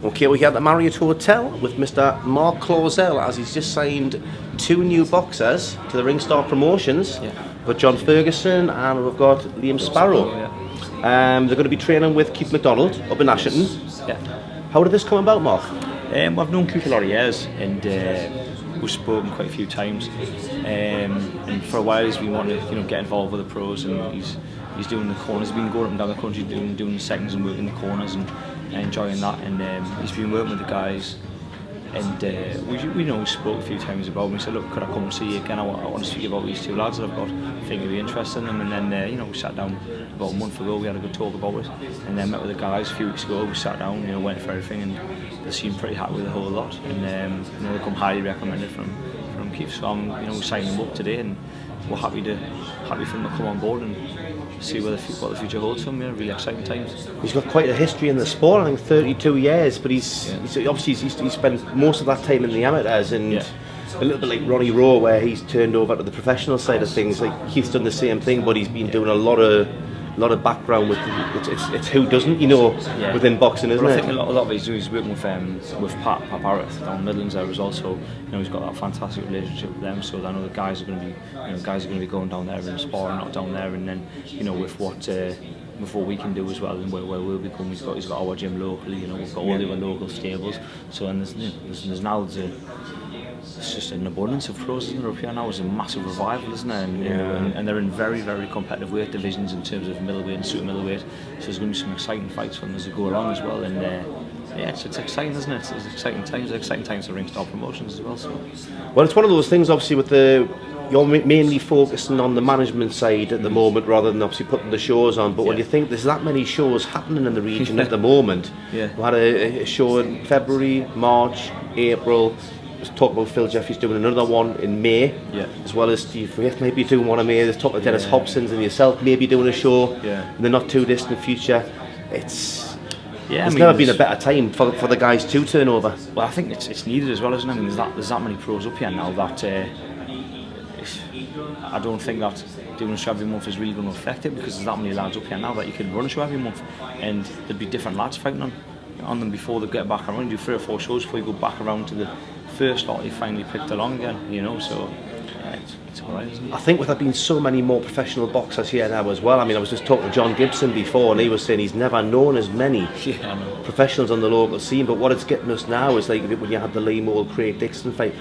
Okay, we're here at the Marriott Hotel with Mr. Mark CLAUZEL as he's just signed 2 new boxers to the RINGSTAR promotions. Yeah. We've got John Furguson and we've got Sparrow. Yeah. They're going to be training with Keith McDonald up in Ashington. Yeah. How did this come about, Mark? I've known Keith a lot of years, and we've spoken quite a few times. And for a while he's been wanting to, get involved with the pros, and he's doing the corners. He's been going up and down the country doing the seconds and working the corners and enjoying that. And he's been working with the guys. And we spoke a few times about him. We said, look, could I come and see you again? I want to speak about these 2 lads that I've got. I think you'd be interested in them. And then, we sat down about a month ago. We had a good talk about it. And then met with the guys a few weeks ago. We sat down, went for everything, and they seemed pretty happy with the whole lot. And they come highly recommended from Keith. So I'm, we signed them up today, and we're happy for them to come on board and see what the future holds for him. Really exciting times. He's got quite a history in the sport. I think 32 years, but he's obviously he's spent most of that time in the amateurs, and a little bit like Ronnie Rowe, where he's turned over to the professional side of things. Like Keith's done the same thing, but he's been doing a lot of background with it's who doesn't, within boxing, isn't it? I think a lot of it he's working with Pat Barrett down in the Midlands there as well. So he's got that fantastic relationship with them. So I know the guys are going to be going down there and sparring, not down there, and then with what we can do as well, and where we'll be coming. He's got our gym locally. We've got all the other local stables. So and there's now it's just an abundance of pros, isn't there, up here now? It's a massive revival, isn't it? And they're in very, very competitive weight divisions in terms of middleweight and super middleweight. So there's going to be some exciting fights for them as they go along as well. And it's exciting, isn't it? It's exciting times for RINGSTAR promotions as well. So. Well, it's one of those things, obviously, with you're mainly focusing on the management side at the moment, rather than obviously putting the shows on. But when you think there's that many shows happening in the region at the moment, we had a show in February, March, April. Let's talk about Phil Jeffries doing another one in May, as well as Steve Wraith maybe doing one in May. There's talk of Dennis Hobson's and yourself maybe doing a show in the not too distant future. There's never been a better time for the guys to turn over. Well, I think it's needed as well, isn't it? I mean, there's that many pros up here now that I don't think that doing a show every month is really going to affect it, because there's that many lads up here now that you can run a show every month, and there'd be different lads fighting on them before they get back around. You do 3 or 4 shows before you go back around to the first lot you finally picked along again, so it's alright, isn't it? I think with there being so many more professional boxers here now as well, I mean, I was just talking to John Gibson before, and he was saying he's never known as many professionals on the local scene, but what it's getting us now is like when you had the Liam Moore, Craig Dixon fight.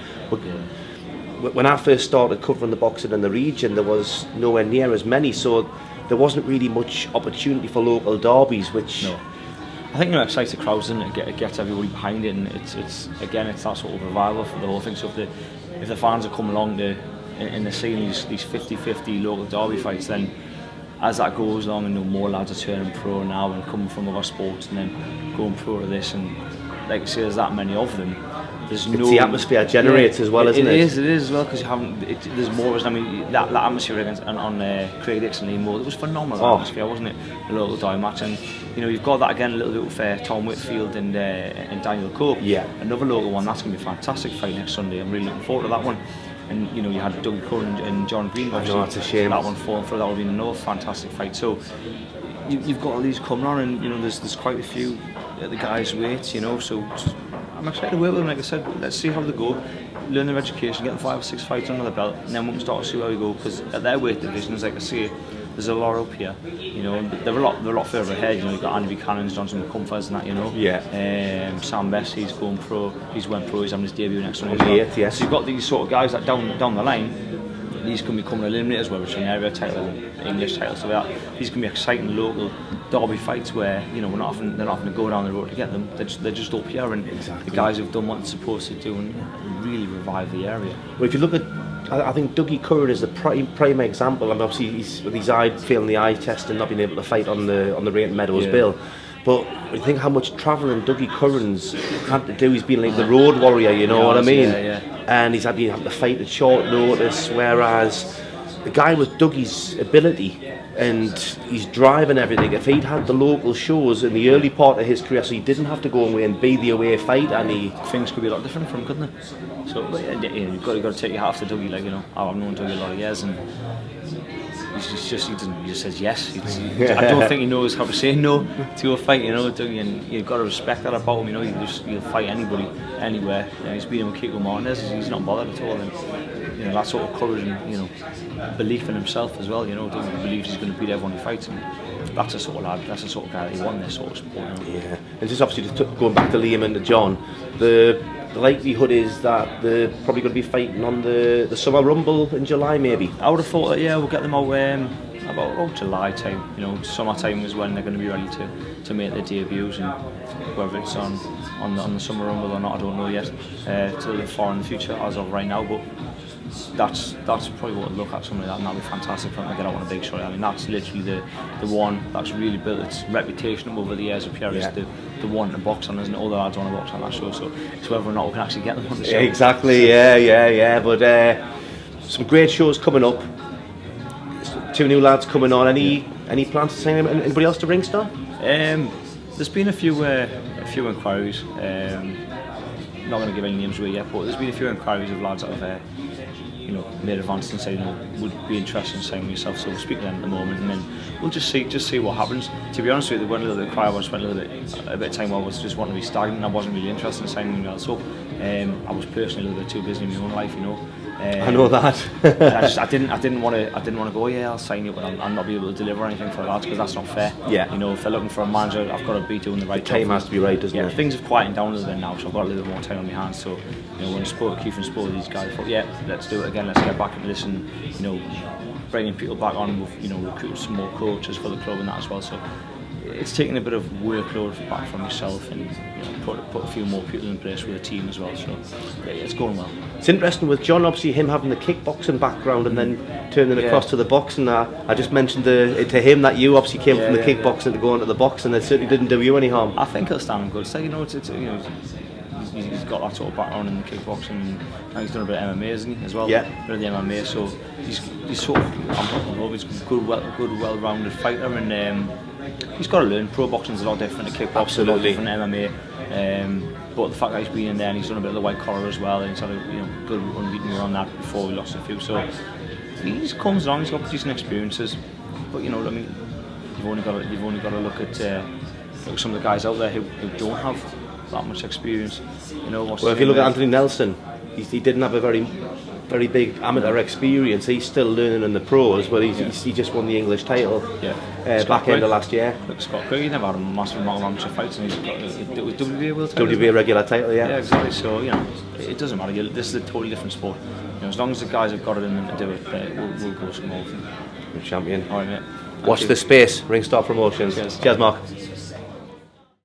When I first started covering the boxing in the region, there was nowhere near as many, so there wasn't really much opportunity for local derbies, which... No. I think it excites the crowds, and it gets everybody behind it, and it's that sort of revival for the whole thing. So if the fans are coming along in the scene these 50-50 local derby fights, then as that goes along, and more lads are turning pro now and coming from other sports and then going pro to this, and like I say, there's that many of them. It's the atmosphere generates as well, isn't it? It is as well, because there's more. I mean, that atmosphere against on Craig Dixon and Liam Moore, it was phenomenal atmosphere, wasn't it? A local derby match, and you've got that again a little bit with Tom Whitfield and Daniel Cope. Another local one. That's going to be a fantastic fight next Sunday. I'm really looking forward to that one. And you had Dougie Curran and John Green. I know, it's a shame. That one falling through. That would be another fantastic fight. So you've got all these coming on, and there's quite a few at the guys' weights. So I'm excited to work with them. Like I said, let's see how they go. Learn their education, get them 5 or 6 fights under the belt, and then we can start to see how we go. Because at their weight divisions, like I say, there's a lot up here. They're a lot further ahead. You've got Andy Buchanan's, Johnson McComfors and that. Sam Best, he's going pro. He's went pro. He's having his debut next one. So you've got these sort of guys that down the line, these can become eliminators, whether it's an area title, English title, so these can be exciting local derby fights where they're not having to go down the road to get them. They're just up here, and the guys who've done what they're supposed to do and really revive the area. Well, if you look at, I think Dougie Curran is the prime example. I mean, obviously he's with his eye failing the eye test and not being able to fight on the Rainton Meadows bill. But when you think how much travelling Dougie Curran's had to do, he's been like the road warrior, you know what I mean? And he's had to fight at short notice, whereas the guy with Dougie's ability and his drive and everything, if he'd had the local shows in the early part of his career, so he didn't have to go away and be the away fighter, and things could be a lot different for him, couldn't it? So you've got to take your hat off to Dougie, I've known Dougie a lot of years, and he just says yes. I don't think he knows how to say no to a fight, you know. And you've got to respect that about him, you know. You'll fight anybody, anywhere. He's beating with Kiko Martinez. He's not bothered at all. And you know, that sort of courage and, you know, belief in himself as well. You know, he believes he's going to beat everyone he fights. And that's the sort of lad. That's the sort of guy that he won this sort of sport. You know? Yeah, and just obviously going back to Liam and to John, the likelihood is that they're probably going to be fighting on the Summer Rumble in July, maybe. I would have thought that, yeah, we'll get them out about July time. You know, summertime is when they're going to be ready to make their debuts, and whether it's on the Summer Rumble or not, I don't know yet. Till far in the future, as of right now, but that's probably what we'll look at, something like that, and that'll be fantastic for them to get out on a big show. I mean, that's literally the one that's really built its reputation over the years of Pierre, is the one to box on, isn't it? All the lads want to box on that show, so it's whether or not we can actually get them on the show. Exactly, yeah. But some great shows coming up. 2 new lads coming on. Any plans to sign anybody else to RINGSTAR? There's been a few inquiries. Not going to give any names away yet, but there's been a few inquiries of lads that have you know, made advances and said, you know, would be interested in signing yourself. So we'll speak to them at the moment, and then we'll just see what happens. To be honest with you, they went a little bit quiet. I just went a bit of time where I was just wanting to be stagnant. I wasn't really interested in signing anyone else up. I was personally a little bit too busy in my own life, you know. I know that. I didn't want to go, yeah, I'll sign you, but I'll not be able to deliver anything for lads, because that's not fair. Yeah. You know, if they're looking for a manager, I've got to be doing the right job. Time has to be right, doesn't it? Things have quietened down a little bit now, so I've got a little bit more time on my hands. So, you know, when I spoke to Keith and spoke to these guys, I thought, yeah, let's do it again. Let's get back into this, and, you know, bringing people back on with, you know, recruiting some more coaches for the club and that as well. So it's taking a bit of workload back from myself, and, you know, put a few more people in place with the team as well. So yeah, it's going well. It's interesting with John, obviously him having the kickboxing background and then turning across to the boxing. I just mentioned to him that you obviously came from the kickboxing to go into the boxing. It certainly didn't do you any harm. I think he'll stand him good. So, you know, you know, he's got that sort of background in the kickboxing, and he's done a bit of MMA, isn't he, as well? Yeah. A bit of the MMA, so he's sort of, he's a good, well-rounded fighter, and he's got to learn. Pro boxing's a lot different to kickboxing, a lot different to MMA. But the fact that he's been in there and he's done a bit of the white collar as well, and he's had a, you know, good unbeaten run on that before we lost a few. So he comes along, he's got decent experiences. But, you know, I mean, you've only got to look at some of the guys out there who don't have that much experience. You know, well, if you look at Anthony Nelson, he didn't have a very big amateur experience. He's still learning in the pros, but he just won the English title back end of last year. Look, Scott Craig, he never had a massive amount of fights, and he's got a WBA world title. WBA regular title, yeah. Yeah, exactly. So, you know, it doesn't matter. This is a totally different sport. You know, as long as the guys have got it in them to do it, we'll go some more. Champion. All right, mate. Watch this space. RINGSTAR Promotions. Cheers. Cheers, Mark.